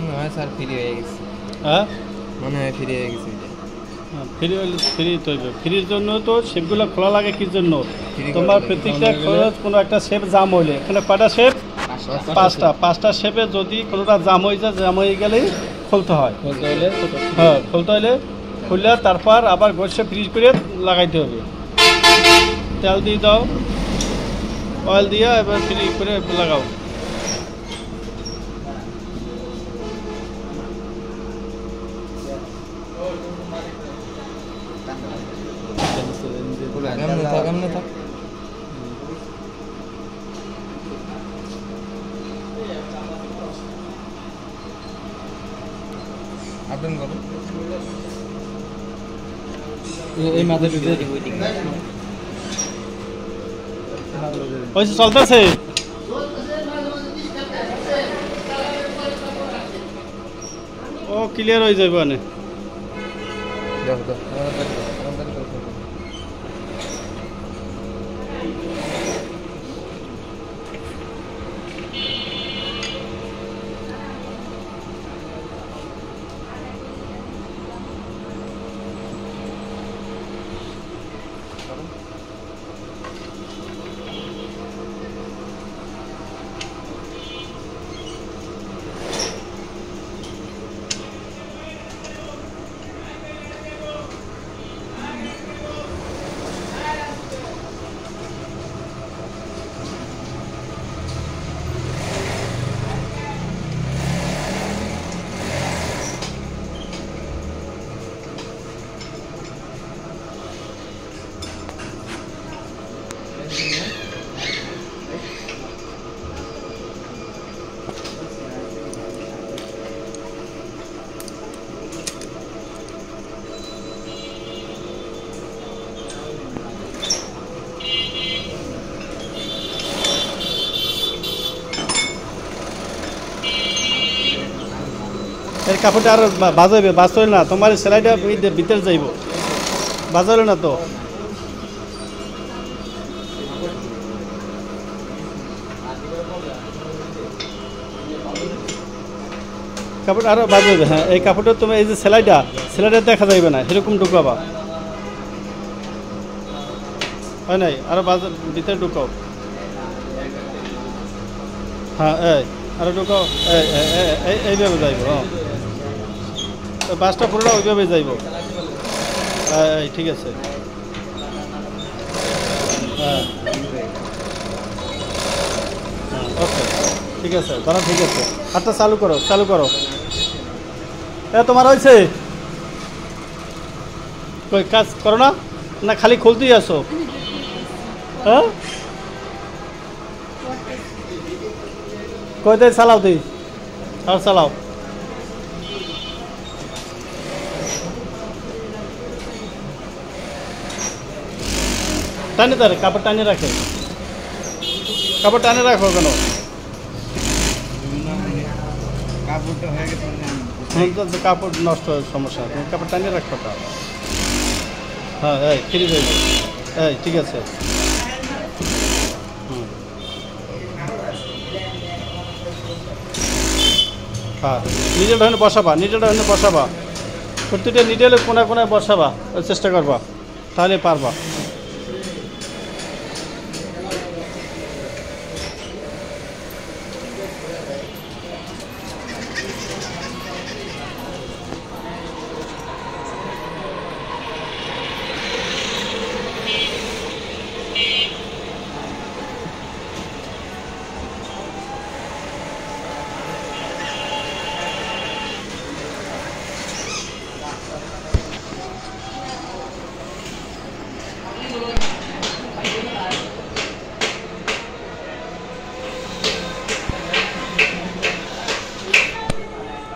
মনে হয় sir free হয়ে গেছে। হ্যাঁ মনে হয় ফ্রি হয়ে গেছে। ফ্রি তৈরি ফ্রির জন্য তো শেপগুলো খোলা লাগে কি জন্য? তোমার প্রত্যেকটা কোনো একটা শেপ জাম হইলে এখানে কয়টা শেপ? পাঁচটা শেপে যদি কোনোটা জাম হয়ে যায়, জাম হয়ে গেলেই খুলতে হয়। হ্যাঁ খুলতে হলে খুললে তারপর আবার গোছে ফ্রিজ করে লাগাইতে হবে। তেল দিয়ে দাও, অয়েল দিয়ে এবার ফ্রি করে লাগাও। কেমনে থাক আপডেট করো এই মাঝে ওইসে চলতেছে। ও ক্লিয়ার হয়ে যাবে মানে এর কাপড়টা আর বাজাইবে, বাঁচল না তোমার সেলাইটা ভিতরে যাইব, বাজাইল না তো কাপড় আরো বাজাইবে। হ্যাঁ এই কাপড়টা তুমি এই যে সেলাইটা দেখা যাইবে না, সেরকম ঢুকাবা, হয় নাই? আরো ভিতরে ঢুকাও। হ্যাঁ এই আরো ঢুকাও, এইভাবে যাইব। হ্যাঁ বাসটা পুরোটা ওইভাবে যাইব। এই ঠিক আছে। হ্যাঁ ওকে ঠিক আছে, ধরো ঠিক আছে। হাতটা চালু করো, চালু করো। তোমার হয়েছে কই কাজ করো না, না খালি খুলতেই আসো? হ্যাঁ কই দেয় চালাও দিই, আর চালাও। টানে ধরে কাপড় টানে রাখে, কাপড় টানে রাখো কেন? কাপড় নষ্ট হয়, সমস্যা। তুমি কাপড় টানিয়ে রাখো। হ্যাঁ এই ফ্রি হয়ে যাবে। এই ঠিক আছে। হ্যাঁ নিজের ধরনের বসাবা, নিজের ধরনের বসাবা, প্রতিটা নিডেলে কোনায় কোনায় বসাবা, চেষ্টা করবা, তাহলে পারবা।